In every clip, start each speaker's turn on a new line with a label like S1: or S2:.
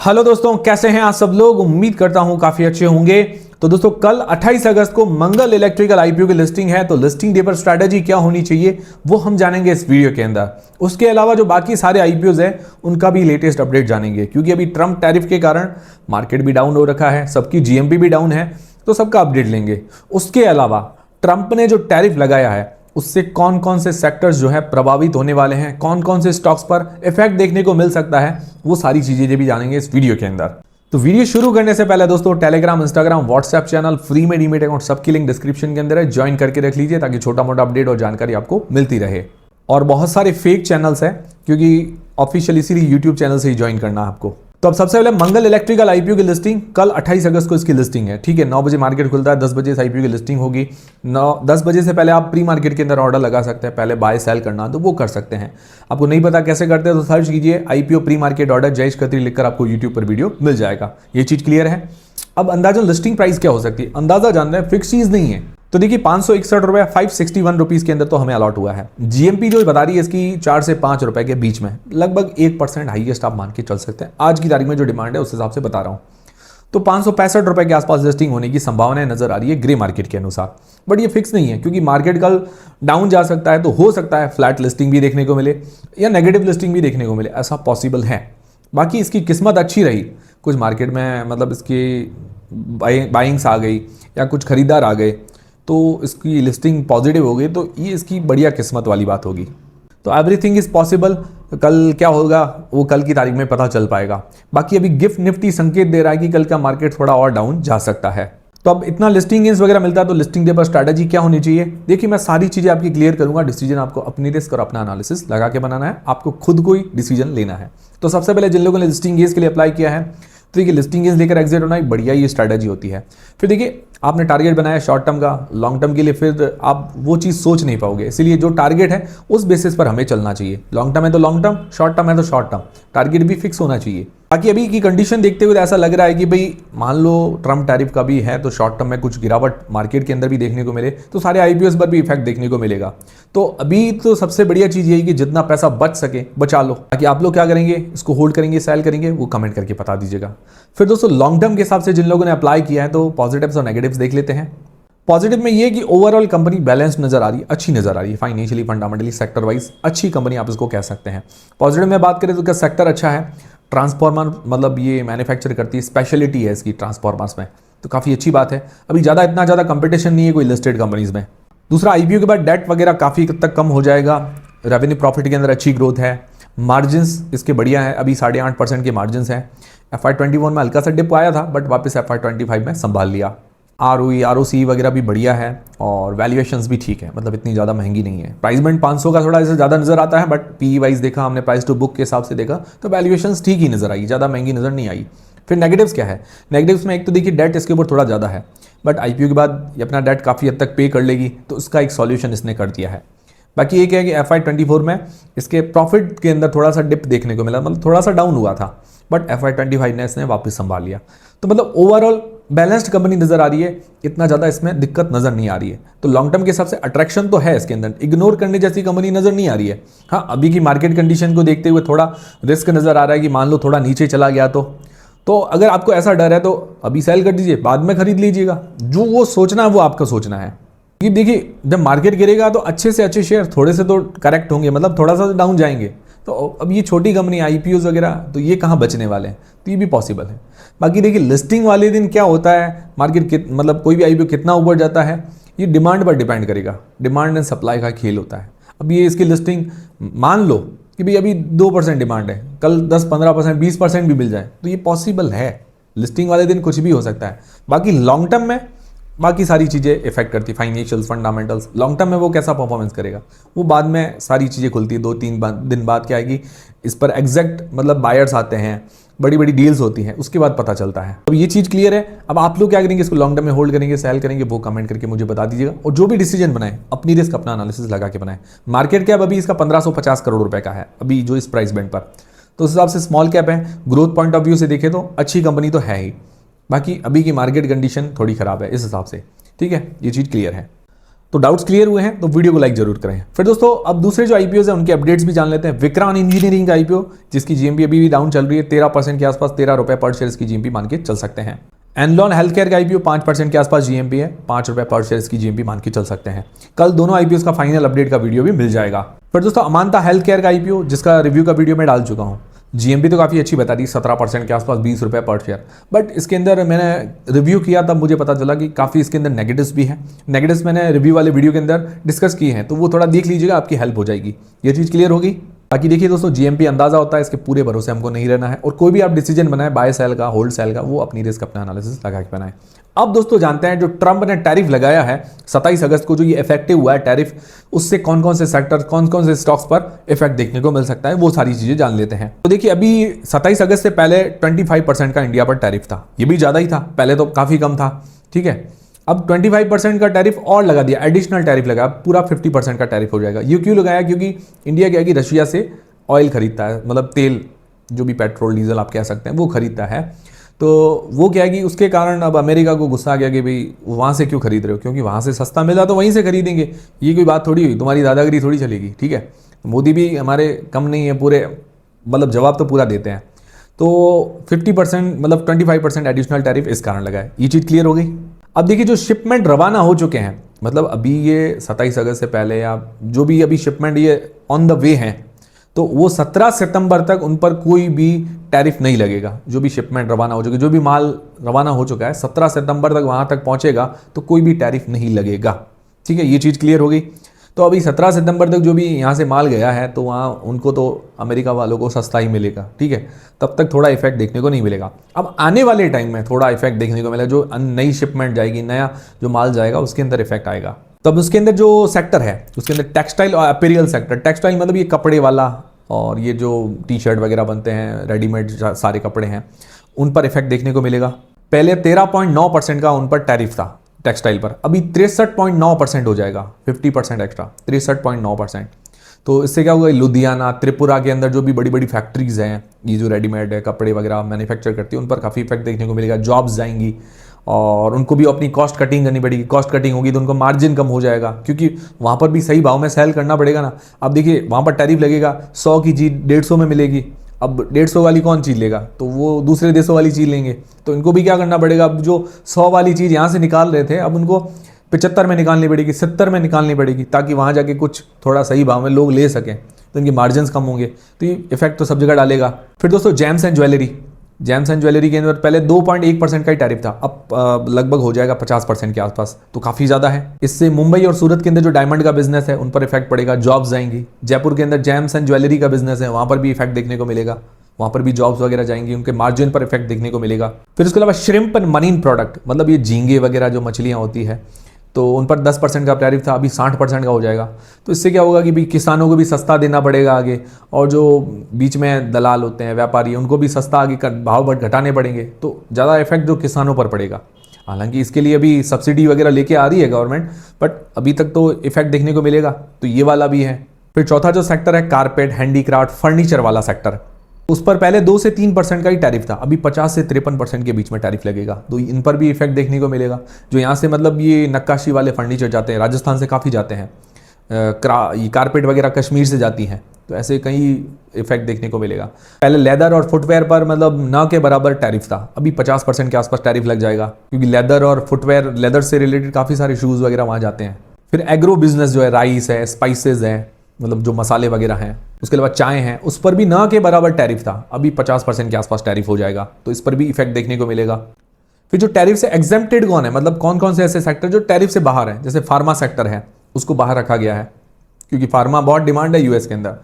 S1: Hello दोस्तों, कैसे हैं आप सब लोग। उम्मीद करता हूं काफी अच्छे होंगे। तो दोस्तों कल 28 अगस्त को मंगल इलेक्ट्रिकल आईपीओ की लिस्टिंग है। तो लिस्टिंग डे पर स्ट्रैटेजी क्या होनी चाहिए वो हम जानेंगे इस वीडियो के अंदर। उसके अलावा जो बाकी सारे आईपीओज हैं उनका भी लेटेस्ट अपडेट जानेंगे, क्योंकि अभी ट्रम्प टैरिफ के कारण मार्केट भी डाउन हो रखा है, सबकी जीएमपी भी डाउन है, तो सबका अपडेट लेंगे। उसके अलावा ट्रंप ने जो टैरिफ लगाया है उससे कौन कौन से सेक्टर्स जो है प्रभावित होने वाले हैं, कौन कौन से स्टॉक्स पर इफेक्ट देखने को मिल सकता है, वो सारी चीजें भी जानेंगे इस वीडियो के अंदर। तो वीडियो शुरू करने से पहले दोस्तों Telegram, Instagram, WhatsApp channel, free में डीमेट अकाउंट सबकी लिंक डिस्क्रिप्शन के अंदर है, ज्वाइन करके रख लीजिए ताकि छोटा मोटा अपडेट और जानकारी आपको मिलती रहे। और बहुत सारे फेक चैनल्स हैं, क्योंकि ऑफिशियल इसीलिए यूट्यूब चैनल से ही ज्वाइन करना है आपको। तो अब सबसे पहले मंगल इलेक्ट्रिकल आईपीओ की लिस्टिंग कल 28 अगस्त को इसकी लिस्टिंग है। ठीक है, 9 बजे मार्केट खुलता है, 10 बजे इस आईपीओ की लिस्टिंग होगी। 10 बजे से पहले आप प्री मार्केट के अंदर ऑर्डर लगा सकते हैं, पहले बाय सेल करना तो वो कर सकते हैं। आपको नहीं पता कैसे करते हैं तो सर्च कीजिए IPO pre market order Jayesh Khatri लिखकर आपको यूट्यूब पर वीडियो मिल जाएगा। ये चीज क्लियर है। अब अंदाजा लिस्टिंग प्राइस क्या हो सकती है, अंदाजा जानना है, फिक्स चीज नहीं है। तो देखिए 561 रुपए 561 रुपीज के अंदर तो हमें अलॉट हुआ है। जीएमपी जो बता रही है इसकी 4 से 5 रुपए के बीच में, लगभग 1% हाईएस्ट आप मान के चल सकते हैं। आज की तारीख में जो डिमांड है उस हिसाब से बता रहा हूं। तो 565 रुपए के आसपास लिस्टिंग होने की संभावनाएं नजर आ रही है ग्रे मार्केट के अनुसार। बट ये फिक्स नहीं है, क्योंकि मार्केट कल डाउन जा सकता है, तो हो सकता है फ्लैट लिस्टिंग भी देखने को मिले या नेगेटिव लिस्टिंग भी देखने को मिले, ऐसा पॉसिबल है। बाकी इसकी किस्मत अच्छी रही, कुछ मार्केट में मतलब इसकी बाइंग्स आ गई या कुछ खरीदार आ गए तो इसकी लिस्टिंग पॉजिटिव हो गई, तो ये इसकी बढ़िया किस्मत वाली बात होगी। तो एवरीथिंग इज पॉसिबल। कल क्या होगा वो कल की तारीख में पता चल पाएगा। बाकी अभी गिफ्ट निफ्टी संकेत दे रहा है कि कल का मार्केट थोड़ा और डाउन जा सकता है। तो अब इतना लिस्टिंग गेंस वगैरह मिलता है, तो लिस्टिंग डे पर स्ट्रैटेजी क्या होनी चाहिए, देखिए मैं सारी चीजें आपकी क्लियर करूंगा। डिसीजन आपको अपनी रिस्क और अपना एनालिसिस लगा के बनाना है, आपको खुद को ही डिसीजन लेना है। तो सबसे पहले जिन लोगों ने लिस्टिंग गेंस के लिए अप्लाई किया है, तो देखिए लिस्टिंग गेंस लेकर एग्जिट होना एक बढ़िया ये स्ट्रैटेजी होती है। फिर देखिए आपने टारगेट बनाया शॉर्ट टर्म का, लॉन्ग टर्म के लिए फिर आप वो चीज़ सोच नहीं पाओगे, इसीलिए जो टारगेट है उस बेसिस पर हमें चलना चाहिए। लॉन्ग टर्म है तो लॉन्ग टर्म, शॉर्ट टर्म है तो शॉर्ट टर्म, टारगेट भी फिक्स होना चाहिए। बाकी अभी की कंडीशन देखते हुए ऐसा लग रहा है कि भाई मान लो ट्रम्प टैरिफ का भी है तो शॉर्ट टर्म में कुछ गिरावट मार्केट के अंदर भी देखने को मिले, तो सारे आईपीओस पर भी इफेक्ट देखने को मिलेगा। तो अभी तो सबसे बढ़िया चीज़ यही कि जितना पैसा बच सके बचा लो। बाकी आप लोग क्या करेंगे, इसको होल्ड करेंगे, सेल करेंगे, वो कमेंट करके बता दीजिएगा। फिर दोस्तों लॉन्ग टर्म के हिसाब से जिन लोगों ने अप्लाई किया है तो पॉजिटिव्स और नेगेटिव्स देख लेते हैं। पॉजिटिव में ये कि ओवरऑल कंपनी बैलेंस नजर आ रही है, अच्छी नजर आ रही है, फाइनेंशियली, फंडामेंटली, सेक्टर वाइज अच्छी कंपनी आप इसको कह सकते हैं। पॉजिटिव में बात करें तो इसका सेक्टर अच्छा है, ट्रांसफॉर्मर मतलब ये मैन्युफैक्चर करती है, स्पेशलिटी है इसकी ट्रांसफॉर्मर्स में, तो काफ़ी अच्छी बात है। अभी इतना ज़्यादा कंपटीशन नहीं है कोई लिस्टेड कंपनीज में। दूसरा आईपीओ के बाद डेट वगैरह काफ़ी तक कम हो जाएगा, रेवेन्यू प्रॉफिट के अंदर अच्छी ग्रोथ है, मार्जिन्स इसके बढ़िया है, अभी 8.5% के मार्जिन्स हैं। FY21 में हल्का सा डिप आया था बट वापस FY25 में संभाल लिया। ROE ROC वगैरह भी बढ़िया है और वैल्यूएशंस भी ठीक है, मतलब इतनी ज़्यादा महंगी नहीं है। प्राइस बैंड 500 का थोड़ा ऐसे ज़्यादा नज़र आता है, बट पी वाइज देखा हमने, प्राइस टू बुक के हिसाब से देखा तो वैल्यूएशंस ठीक ही नज़र आई, ज़्यादा महंगी नज़र नहीं आई। फिर नेगेटिव्स क्या है, नेगेटिव्स में एक तो देखिए डेट इसके ऊपर थोड़ा ज़्यादा है, बट आईपीओ के बाद ये अपना डेट काफ़ी हद तक पे कर लेगी, तो उसका एक सॉल्यूशन इसने कर दिया है। बाकी एक है कि FY24 में इसके प्रॉफिट के अंदर थोड़ा सा डिप देखने को मिला, मतलब थोड़ा सा डाउन हुआ था, बट FY25 ने इसने वापस संभाल लिया। तो मतलब ओवरऑल बैलेंस्ड कंपनी नजर आ रही है, इतना ज़्यादा इसमें दिक्कत नजर नहीं आ रही है। तो लॉन्ग टर्म के हिसाब से अट्रैक्शन तो है इसके अंदर, इग्नोर करने जैसी कंपनी नजर नहीं आ रही है। हाँ, अभी की मार्केट कंडीशन को देखते हुए थोड़ा रिस्क नजर आ रहा है कि मान लो थोड़ा नीचे चला गया तो अगर आपको ऐसा डर है तो अभी सेल कर दीजिए, बाद में खरीद लीजिएगा। जो वो सोचना है वो आपका सोचना है। ये देखिए जब मार्केट गिरेगा तो अच्छे से अच्छे शेयर थोड़े से तो करेक्ट होंगे, मतलब थोड़ा सा डाउन जाएंगे। तो अब ये छोटी कंपनी आईपीओज वगैरह तो ये कहाँ बचने वाले हैं, तो ये भी पॉसिबल है। बाकी देखिए लिस्टिंग वाले दिन क्या होता है, मार्केट मतलब कोई भी आईपीओ कितना ऊपर जाता है ये डिमांड पर डिपेंड करेगा, डिमांड एंड सप्लाई का खेल होता है। अब ये इसकी लिस्टिंग मान लो कि भाई अभी 2% डिमांड है, कल 10-15% 20% भी मिल जाए तो ये पॉसिबल है। लिस्टिंग वाले दिन कुछ भी हो सकता है। बाकी लॉन्ग टर्म में बाकी सारी चीज़ें इफेक्ट करती, फाइनेंशियल्स, फंडामेंटल्स, लॉन्ग टर्म में वो कैसा परफॉर्मेंस करेगा वो बाद में सारी चीज़ें खुलती है। 2-3 दिन बाद क्या आएगी, इस पर एग्जैक्ट मतलब बायर्स आते हैं, बड़ी बड़ी डील्स होती हैं, उसके बाद पता चलता है। अब ये चीज़ क्लियर है। अब आप लोग क्या करेंगे, इसको लॉन्ग टर्म में होल्ड करेंगे, सेल करेंगे, वो कमेंट करके मुझे बता दीजिएगा। और जो भी डिसीजन बनाए अपनी रिस्क अपना एनालिसिस लगा के बनाए। मार्केट कैप अभी इसका 1550 करोड़ रुपए का है अभी जो इस प्राइस बैंड पर, तो उस हिसाब से स्मॉल कैप है। ग्रोथ पॉइंट ऑफ व्यू से देखें तो अच्छी कंपनी तो है ही। बाकी अभी की मार्केट कंडीशन थोड़ी खराब है इस हिसाब से, ठीक है, ये चीज़ क्लियर है। तो डाउट्स क्लियर हुए हैं तो वीडियो को लाइक जरूर करें। फिर दोस्तों अब दूसरे जो आईपीओ है उनके अपडेट्स भी जान लेते हैं। विक्रांत इंजीनियरिंग का आईपीओ जिसकी जीएमपी अभी भी डाउन चल रही है 13% के आसपास, 13 रुपए पर शेयर की जीएमपी मान के चल सकते हैं। एनलॉन हेल्थ केयर का आईपीओ 5% के आसपास जीएमपी है, 5 रुपए पर शेयर की जीएमपी मान के चल सकते हैं। कल दोनों आईपीओ का फाइनल अपडेट का वीडियो भी मिल जाएगा। फिर दोस्तों अमांता हेल्थ केयर का आईपीओ जिसका रिव्यू का वीडियो मैं डाल चुका हूँ, जीएमपी तो काफ़ी अच्छी बता दी 17% के आसपास, 20 रुपए पर शेयर। बट इसके अंदर मैंने रिव्यू किया तब मुझे पता चला कि काफ़ी इसके अंदर नेगेटिव्स भी हैं। नेगेटिव्स मैंने रिव्यू वाले वीडियो के अंदर डिस्कस किए हैं, तो वो थोड़ा देख लीजिएगा, आपकी हेल्प हो जाएगी। ये चीज़ क्लियर होगी। बाकी देखिए दोस्तों जीएमपी अंदाजा होता है, इसके पूरे भरोसे हमको नहीं रहना है। और कोई भी आप डिसीजन बनाए बाय सेल का, होल्ड सेल का, वो अपनी रिस्क अपना एनालिसिस लगा के बनाए। अब दोस्तों जानते हैं जो ट्रंप ने टैरिफ लगाया है 27 अगस्त को, जो ये इफेक्टिव हुआ है टैरिफ, उससे कौन कौन से सेक्टर, कौन कौन से स्टॉक्स पर इफेक्ट देखने को मिल सकता है, वो सारी चीजें जान लेते हैं। तो देखिए अभी 27 अगस्त से पहले 25% का इंडिया पर टैरिफ था, ये भी ज्यादा ही था, पहले तो काफी कम था, ठीक है। अब 25% का टैरिफ और लगा दिया, एडिशनल टैरिफ लगा, पूरा 50% का टैरिफ हो जाएगा। ये क्यों लगाया? क्योंकि इंडिया क्या है कि रशिया से ऑयल खरीदता है, मतलब तेल, जो भी पेट्रोल डीजल आप कह सकते हैं, वो खरीदता है। तो वो क्या है कि उसके कारण अब अमेरिका को गुस्सा आ गया कि भाई वहाँ से क्यों खरीद रहे हो, क्योंकि वहाँ से सस्ता मिला तो वहीं से खरीदेंगे। ये कोई बात थोड़ी हुई, तुम्हारी दादागिरी थोड़ी चलेगी, ठीक है। मोदी भी हमारे कम नहीं है, पूरे मतलब जवाब तो पूरा देते हैं। तो 50% मतलब 25% एडिशनल टैरिफ इस कारण लगा है। ये चीज़ क्लियर हो गई। अब देखिए जो शिपमेंट रवाना हो चुके हैं, मतलब अभी ये 27 अगस्त से पहले या जो भी अभी शिपमेंट ये ऑन द वे हैं, तो वो 17 सितंबर तक उन पर कोई भी टैरिफ नहीं लगेगा। जो भी शिपमेंट रवाना हो चुकी, जो भी माल रवाना हो चुका है 17 सितंबर तक वहाँ तक पहुँचेगा तो कोई भी टैरिफ नहीं लगेगा, ठीक है। ये चीज़ क्लियर हो गई। तो अभी 17 सितंबर तक जो भी यहाँ से माल गया है तो वहाँ उनको तो अमेरिका वालों को सस्ता ही मिलेगा, ठीक है। तब तक थोड़ा इफेक्ट देखने को नहीं मिलेगा। अब आने वाले टाइम में थोड़ा इफेक्ट देखने को मिलेगा, जो नई शिपमेंट जाएगी, नया जो माल जाएगा उसके अंदर इफेक्ट आएगा। तब उसके अंदर जो सेक्टर है उसके अंदर टेक्सटाइल और अपीरियल सेक्टर, टेक्सटाइल मतलब ये कपड़े वाला और ये जो टी शर्ट वगैरह बनते हैं, रेडीमेड सारे कपड़े हैं, उन पर इफेक्ट देखने को मिलेगा। पहले 13.9% का उन पर टैरिफ था टेक्सटाइल पर, अभी 63.9% हो जाएगा, 50% एक्स्ट्रा, 63.9%। तो इससे क्या होगा, लुधियाना, त्रिपुरा के अंदर जो भी बड़ी बड़ी फैक्ट्रीज हैं, ये जो रेडीमेड है कपड़े वगैरह मैन्युफैक्चर करती है, उन पर काफ़ी इफेक्ट देखने को मिलेगा। जॉब्स जाएंगी और उनको भी अपनी कॉस्ट कटिंग करनी पड़ेगी। कॉस्ट कटिंग होगी तो उनको मार्जिन कम हो जाएगा, क्योंकि वहाँ पर भी सही भाव में सेल करना पड़ेगा ना। अब देखिए वहाँ पर टैरिफ लगेगा, 100 की चीज़ 150 में मिलेगी, अब 150 वाली कौन चीज़ लेगा, तो वो दूसरे देशों वाली चीज़ लेंगे। तो इनको भी क्या करना पड़ेगा, अब जो 100 वाली चीज़ यहाँ से निकाल रहे थे अब उनको 75 में निकालनी पड़ेगी, 70 में निकालनी पड़ेगी, ताकि वहाँ जाके कुछ थोड़ा सही भाव में लोग ले सकें, तो इनके मार्जिन कम होंगे। तो ये इफेक्ट तो सब जगह डालेगा। फिर दोस्तों James and jewellery, James and jewellery के अंदर पहले 2.1% का ही टैरिफ था, अब लगभग हो जाएगा 50% के आसपास, तो काफ़ी ज़्यादा है। इससे मुंबई और सूरत के अंदर जो डायमंड का बिजनेस है उन पर इफेक्ट पड़ेगा, जॉब्स जाएंगी। जयपुर के अंदर जेम्स एंड ज्वेलरी का बिजनेस है, वहाँ पर भी इफेक्ट देखने को मिलेगा, वहाँ पर भी जॉब्स वगैरह जाएंगी, उनके मार्जिन पर इफेक्ट देखने को मिलेगा। फिर उसके अलावा श्रिम्प एंड मरीन प्रोडक्ट, मतलब ये झींगे वगैरह जो मछलियाँ होती है, तो उन पर 10% का टैरिफ था, अभी 60% का हो जाएगा। तो इससे क्या होगा कि भाई किसानों को भी सस्ता देना पड़ेगा आगे, और जो बीच में दलाल होते हैं, व्यापारी, उनको भी सस्ता आगे भाव घटाने पड़ेंगे, तो ज़्यादा इफेक्ट जो किसानों पर पड़ेगा। हालांकि इसके लिए अभी सब्सिडी वगैरह लेके आ रही है गवर्नमेंट, बट अभी तक तो इफेक्ट देखने को मिलेगा, तो ये वाला भी है। फिर चौथा जो सेक्टर है कारपेट, हैंडीक्राफ्ट, फर्नीचर वाला सेक्टर, उस पर पहले 2 से 3% का ही टैरिफ था, अभी 50 से 53% के बीच में टैरिफ लगेगा। तो इन पर भी इफेक्ट देखने को मिलेगा। जो यहाँ से मतलब ये नक्काशी वाले फर्नीचर जाते हैं, राजस्थान से काफ़ी जाते हैं, ये कारपेट वगैरह कश्मीर से जाती हैं, तो ऐसे कई इफेक्ट देखने को मिलेगा। पहले लेदर और फुटवेयर पर मतलब न के बराबर टैरिफ था, अभी 50% के आसपास टैरिफ लग जाएगा, क्योंकि लेदर और फुटवेयर, लेदर से रिलेटेड काफ़ी सारे शूज़ वगैरह वहाँ जाते हैं। फिर एग्रो बिजनेस जो है, राइस है, स्पाइसेस है, मतलब जो मसाले वगैरह हैं, उसके अलावा चाय हैं, उस पर भी ना के बराबर टैरिफ था, अभी 50% के आसपास टैरिफ हो जाएगा, तो इस पर भी इफेक्ट देखने को मिलेगा। फिर जो टैरिफ से एग्जेम्प्टेड कौन है, मतलब कौन कौन से ऐसे सेक्टर जो टैरिफ से बाहर है, जैसे फार्मा सेक्टर है, उसको बाहर रखा गया है, क्योंकि फार्मा बहुत डिमांड है यूएस के अंदर।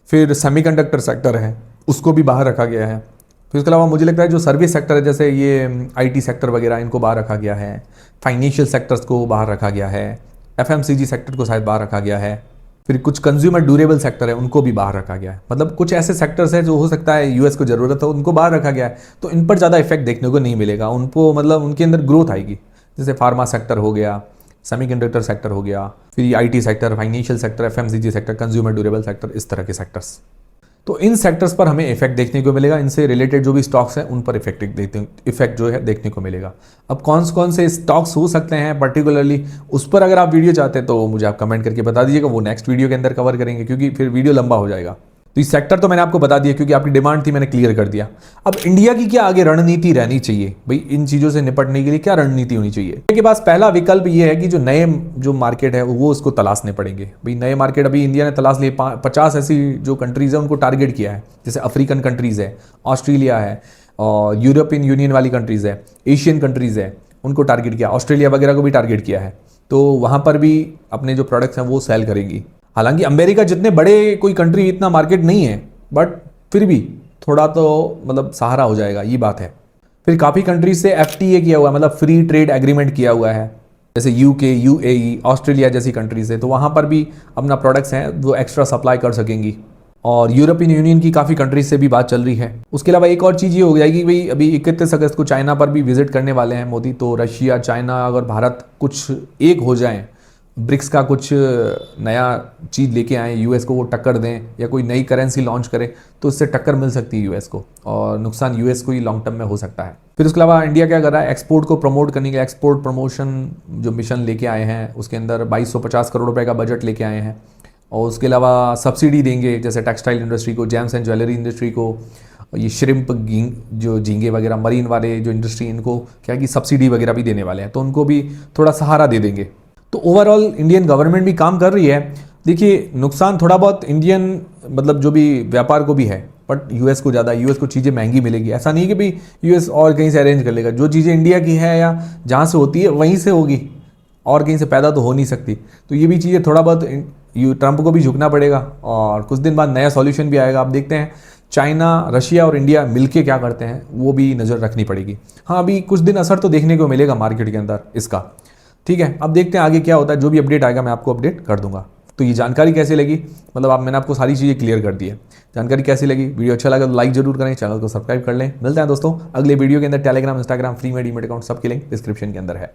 S1: फिर सेमीकंडक्टर सेक्टर है, उसको भी बाहर रखा गया है। फिर उसके अलावा मुझे लगता है जो सर्विस सेक्टर है, जैसे ये आईटी सेक्टर वगैरह, इनको बाहर रखा गया है। फाइनेंशियल सेक्टर्स को बाहर रखा गया है, एफएमसीजी सेक्टर को शायद बाहर रखा गया है। फिर कुछ कंज्यूमर ड्यूरेबल सेक्टर है, उनको भी बाहर रखा गया है। मतलब कुछ ऐसे सेक्टर्स हैं जो हो सकता है यूएस को ज़रूरत हो, उनको बाहर रखा गया है, तो इन पर ज़्यादा इफेक्ट देखने को नहीं मिलेगा। उनको मतलब उनके अंदर ग्रोथ आएगी, जैसे फार्मा सेक्टर हो गया, सेमीकंडक्टर सेक्टर हो गया, फिर IT sector, financial sector, FMCG sector, consumer durable sector, इस तरह के सेक्टर्स। तो इन सेक्टर्स पर हमें इफेक्ट देखने को मिलेगा, इनसे रिलेटेड जो भी स्टॉक्स हैं उन पर इफेक्ट जो है देखने को मिलेगा। अब कौन से स्टॉक्स हो सकते हैं पर्टिकुलरली, उस पर अगर आप वीडियो चाहते हैं तो मुझे आप कमेंट करके बता दीजिएगा, वो नेक्स्ट वीडियो के अंदर कवर करेंगे, क्योंकि फिर वीडियो लंबा हो जाएगा। तो ये सेक्टर तो मैंने आपको बता दिया क्योंकि आपकी डिमांड थी, मैंने क्लियर कर दिया। अब इंडिया की क्या आगे रणनीति रहनी चाहिए भाई, इन चीज़ों से निपटने के लिए क्या रणनीति होनी चाहिए। इंडिया के पास पहला विकल्प ये है कि जो मार्केट है वो उसको तलाशने पड़ेंगे भाई। नए मार्केट अभी इंडिया ने तलाश लिए, 50 ऐसी जो कंट्रीज़ है उनको टारगेट किया है, जैसे अफ्रीकन कंट्रीज़ है, ऑस्ट्रेलिया है, और यूरोपियन यूनियन वाली कंट्रीज़ है, एशियन कंट्रीज़ है, उनको टारगेट किया, ऑस्ट्रेलिया वगैरह को भी टारगेट किया है। तो वहाँ पर भी अपने जो प्रोडक्ट्स हैं वो सेल करेंगी। हालांकि अमेरिका जितने बड़े कोई कंट्री इतना मार्केट नहीं है, बट फिर भी थोड़ा तो मतलब सहारा हो जाएगा, ये बात है। फिर काफ़ी कंट्रीज से FTA किया हुआ है, मतलब फ्री ट्रेड एग्रीमेंट किया हुआ है, जैसे UK, UAE, ऑस्ट्रेलिया जैसी कंट्रीज है, तो वहाँ पर भी अपना प्रोडक्ट्स हैं वो एक्स्ट्रा सप्लाई कर सकेंगी। और यूरोपियन यूनियन की काफ़ी कंट्रीज से भी बात चल रही है। उसके अलावा एक और चीज़ ये हो जाएगी भाई, अभी 31 अगस्त को चाइना पर भी विजिट करने वाले हैं मोदी, तो रशिया, चाइना अगर भारत कुछ एक हो जाएं, ब्रिक्स का कुछ नया चीज़ लेके आए, US को वो टक्कर दें या कोई नई करेंसी लॉन्च करे, तो उससे टक्कर मिल सकती है US को, और नुकसान US को ही लॉन्ग टर्म में हो सकता है। फिर उसके अलावा इंडिया क्या कर रहा है, एक्सपोर्ट को प्रमोट करने के लिए एक्सपोर्ट प्रमोशन जो मिशन लेके आए हैं, उसके अंदर 2250 करोड़ रुपए का बजट लेके आए हैं। और उसके अलावा सब्सिडी देंगे, जैसे टेक्सटाइल इंडस्ट्री को, जेम्स एंड ज्वेलरी इंडस्ट्री को, ये श्रिम्प जो झींगे वगैरह, मरीन वाले जो इंडस्ट्री, इनको क्या कि सब्सिडी वगैरह भी देने वाले हैं, तो उनको भी थोड़ा सहारा दे देंगे। तो ओवरऑल इंडियन गवर्नमेंट भी काम कर रही है। देखिए, नुकसान थोड़ा बहुत इंडियन मतलब जो भी व्यापार को भी है, बट US को ज़्यादा, US को चीज़ें महंगी मिलेगी। ऐसा नहीं कि भाई US और कहीं से अरेंज कर लेगा, जो चीज़ें इंडिया की है या जहाँ से होती है वहीं से होगी, और कहीं से पैदा तो हो नहीं सकती। तो ये भी चीज़ें थोड़ा बहुत ट्रंप को भी झुकना पड़ेगा, और कुछ दिन बाद नया सॉल्यूशन भी आएगा। आप देखते हैं चाइना, रशिया और इंडिया मिलके क्या करते हैं, वो भी नज़र रखनी पड़ेगी। हाँ, अभी कुछ दिन असर तो देखने को मिलेगा मार्केट के अंदर इसका, ठीक है। अब देखते हैं आगे क्या होता है, जो भी अपडेट आएगा मैं आपको अपडेट कर दूंगा। तो ये जानकारी कैसे लगी, मतलब मैंने आपको सारी चीज़ें क्लियर कर दी है। जानकारी कैसी लगी, वीडियो अच्छा लगा तो लाइक जरूर करें, चैनल को सब्सक्राइब कर लें। मिलते हैं दोस्तों अगले वीडियो के अंदर। टेलीग्राम, इंस्टाग्राम फ्री में डीमेट अकाउंट सबके लिंक डिस्क्रिप्शन के अंदर है।